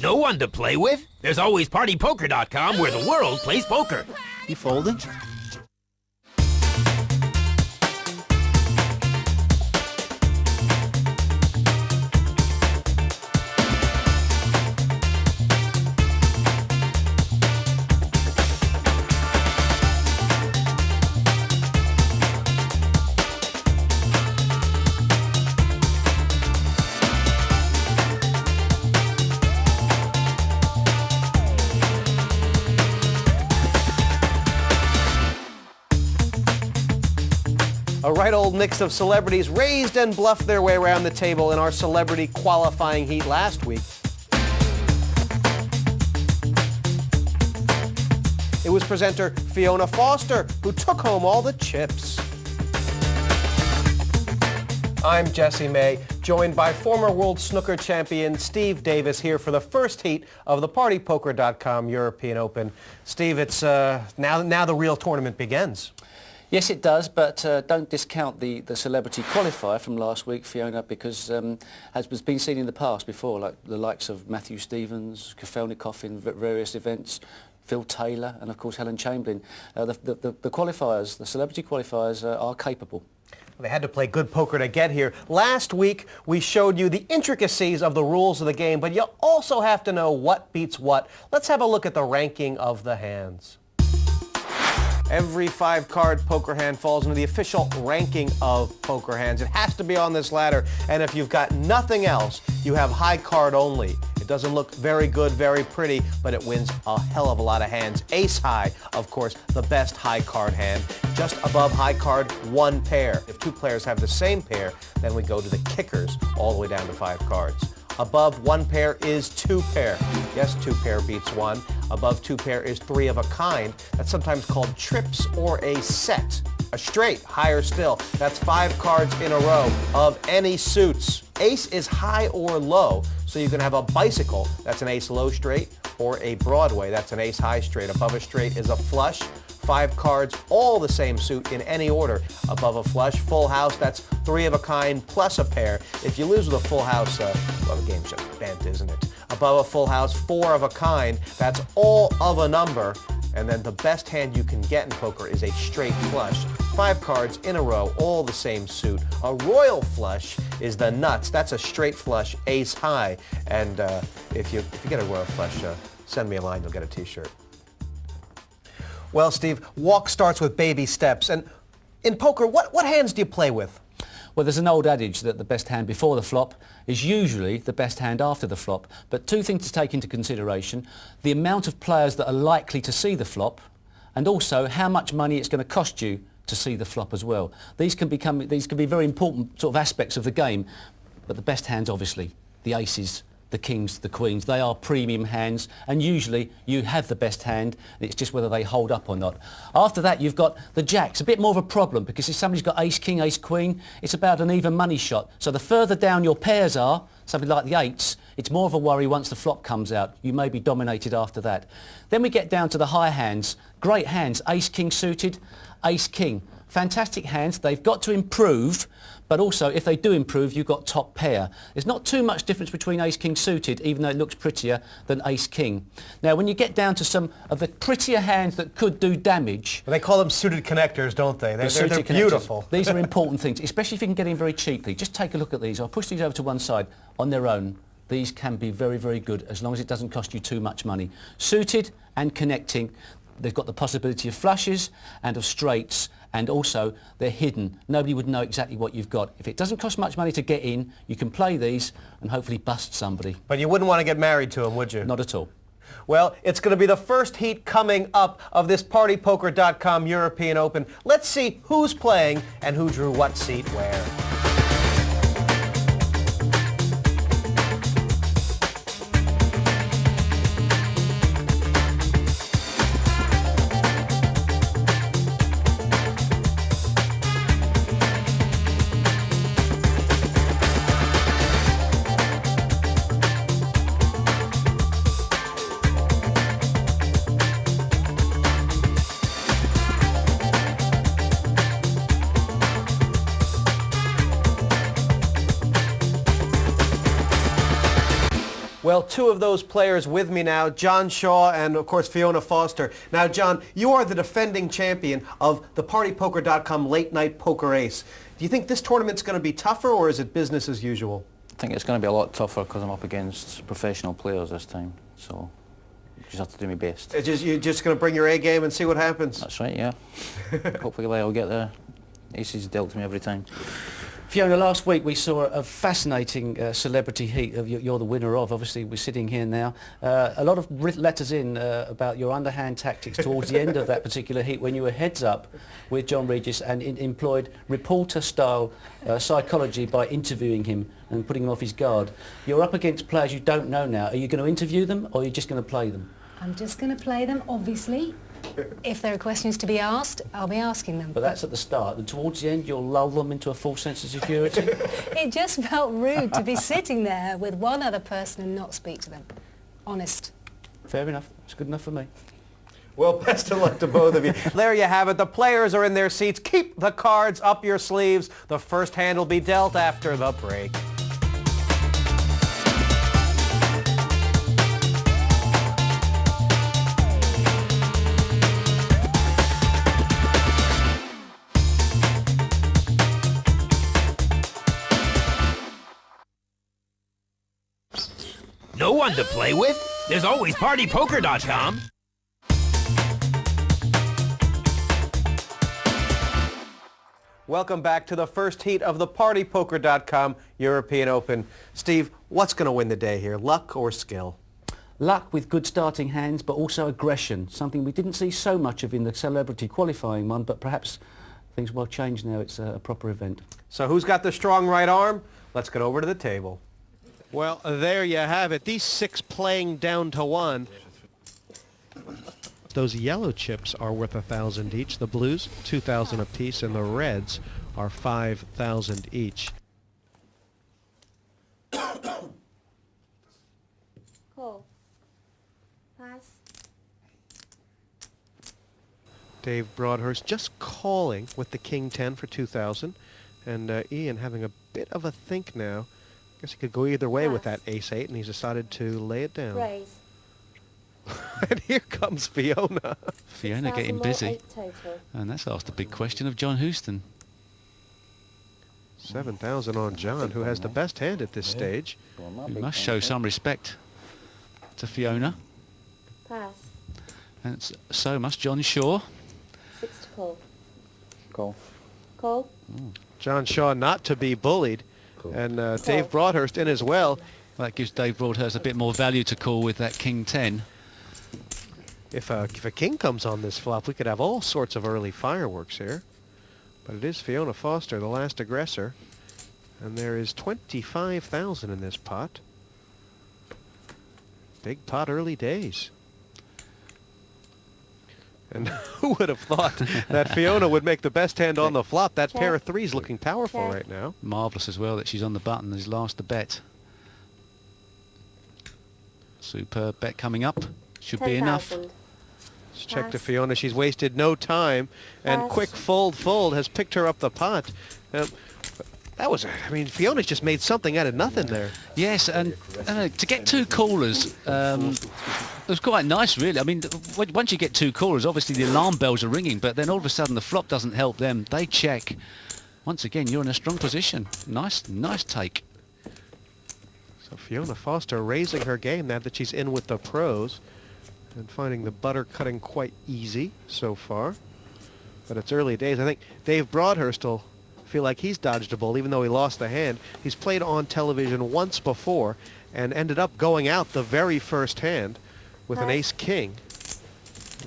No one to play with? There's always PartyPoker.com where the world plays poker. You folding? A right old mix of celebrities raised and bluffed their way around the table in our celebrity qualifying heat last week. It was presenter Fiona Foster who took home all the chips. I'm Jesse May, joined by former World Snooker champion Steve Davis here for the first heat of the PartyPoker.com European Open. Steve, it's now the real tournament begins. Yes, it does, but don't discount the celebrity qualifier from last week, Fiona, because has been seen in the past before, like the likes of Matthew Stevens, Kafelnikov in various events, Phil Taylor, and of course Helen Chamberlain. The qualifiers, the celebrity qualifiers, are capable. They had to play good poker to get here. Last week, we showed you the intricacies of the rules of the game, but you also have to know what beats what. Let's have a look at the ranking of the hands. Every 5-card poker hand falls into the official ranking of poker hands. It has to be on this ladder, and if you've got nothing else, you have high card only. It doesn't look very good, very pretty, but it wins a hell of a lot of hands. Ace high, of course, the best high card hand. Just above high card, 1 pair. If 2 players have the same pair, then we go to the kickers all the way down to 5 cards. Above 1 pair is 2 pair. Yes, 2 pair beats 1. Above 2 pair is 3 of a kind. That's sometimes called trips or a set. A straight, higher still. That's 5 cards in a row of any suits. Ace is high or low, so you can have a bicycle, that's an ace low straight, or a Broadway, that's an ace high straight. Above a straight is a flush. 5 cards, all the same suit in any order. Above a flush, full house, that's 3 of a kind plus a pair. If you lose with a full house, well, the game's just bent, isn't it? Above a full house, 4 of a kind, that's all of a number. And then the best hand you can get in poker is a straight flush. 5 cards in a row, all the same suit. A royal flush is the nuts. That's a straight flush, ace high. And if you get a royal flush, send me a line, you'll get a t-shirt. Well, Steve, walk starts with baby steps. And in poker, what hands do you play with? Well, there's an old adage that the best hand before the flop is usually the best hand after the flop. But 2 things to take into consideration: the amount of players that are likely to see the flop, and also how much money it's going to cost you to see the flop as well. These can be very important sort of aspects of the game. But the best hands, obviously, the aces, the kings, the queens, they are premium hands, and usually you have the best hand. It's just whether they hold up or not. After that, you've got the jacks, a bit more of a problem, because if somebody's got ace king, ace queen, it's about an even money shot. So the further down your pairs are, something like the eights, it's more of a worry once the flop comes out. You may be dominated after that. Then we get down to the high hands. Great hands, ace king suited, ace king. Fantastic hands. They've got to improve, but also if they do improve, you've got top pair. There's not too much difference between ace king suited, even though it looks prettier than ace king. Now, when you get down to some of the prettier hands that could do damage... Well, they call them suited connectors, don't they? They're beautiful. These are important things, especially if you can get in very cheaply. Just take a look at these. I'll push these over to one side on their own. These can be very, very good as long as it doesn't cost you too much money. Suited and connecting. They've got the possibility of flushes and of straights, and also they're hidden. Nobody would know exactly what you've got. If it doesn't cost much money to get in, you can play these and hopefully bust somebody. But you wouldn't want to get married to them, would you? Not at all. Well, it's going to be the first heat coming up of this PartyPoker.com European Open. Let's see who's playing and who drew what seat where. Well, two of those players with me now, John Shaw and, of course, Fiona Foster. Now, John, you are the defending champion of the PartyPoker.com Late Night Poker Ace. Do you think this tournament's going to be tougher, or is it business as usual? I think it's going to be a lot tougher because I'm up against professional players this time, so just have to do my best. You're just going to bring your A game and see what happens? That's right, yeah. Hopefully I'll get the aces dealt to me every time. Fiona, last week we saw a fascinating celebrity heat of you're the winner of. Obviously, we're sitting here now. A lot of letters in about your underhand tactics towards the end of that particular heat when you were heads up with John Regis and employed reporter-style psychology by interviewing him and putting him off his guard. You're up against players you don't know now. Are you going to interview them, or are you just going to play them? I'm just going to play them, obviously. If there are questions to be asked, I'll be asking them. But that's at the start. And towards the end, you'll lull them into a false sense of security? It just felt rude to be sitting there with one other person and not speak to them. Honest. Fair enough. It's good enough for me. Well, best of luck to both of you. There you have it. The players are in their seats. Keep the cards up your sleeves. The first hand will be dealt after the break. No one to play with? There's always PartyPoker.com. Welcome back to the first heat of the PartyPoker.com European Open. Steve, what's going to win the day here, luck or skill? Luck with good starting hands, but also aggression, something we didn't see so much of in the celebrity qualifying one, but perhaps things will change now it's a proper event. So who's got the strong right arm? Let's get over to the table. Well, there you have it. These six playing down to one. Those yellow chips are worth 1,000 each. The blues, 2,000 apiece, and the reds are 5,000 each. Call. Pass. Dave Broadhurst just calling with the king 10 for 2,000, and Ian having a bit of a think now. I guess he could go either way with that ace-8, and he's decided to lay it down. Raise. And here comes Fiona. Fiona getting busy. And that's asked a big question of John Houston. 7,000 on John, who has the best hand at this stage. We must show some respect to Fiona. Pass. And so must John Shaw. 6 to call. Call. Call. John Shaw not to be bullied. And Dave Broadhurst in as well. That gives Dave Broadhurst a bit more value to call with that king 10. If a king comes on this flop, we could have all sorts of early fireworks here. But it is Fiona Foster, the last aggressor. And there is 25,000 in this pot. Big pot early days. And who would have thought that Fiona would make the best hand on the flop? That pair of threes looking powerful right now. Marvellous as well that she's on the button as last to bet. Superb bet coming up. Should be enough. Let's check to Fiona. She's wasted no time. And Pass. quick fold has picked her up the pot. That was, I mean, Fiona's just made something out of nothing there. Yes, and to get two callers, it was quite nice, really. I mean, once you get two callers, obviously the alarm bells are ringing, but then all of a sudden the flop doesn't help them. They check. Once again, you're in a strong position. Nice take. So Fiona Foster raising her game now that she's in with the pros and finding the butter cutting quite easy so far. But it's early days. I think Dave Broadhurst will feel like he's dodged a bull even though he lost the hand. He's played on television once before and ended up going out the very first hand with an ace-king.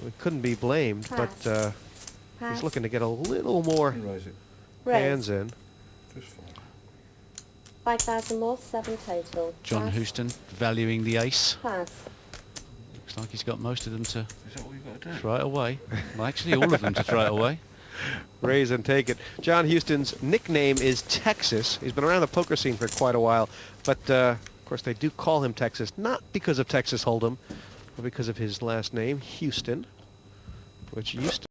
It couldn't be blamed, but he's looking to get a little more hands in. 5,000 more, 7 total. John Pass. Houston valuing the ace. Pass. Looks like he's got most of them to throw it away. Well, actually all of them to throw it away. Raise and take it. John Houston's nickname is Texas. He's been around the poker scene for quite a while, but of course they do call him Texas, not because of Texas Hold'em, but because of his last name, Houston, which used to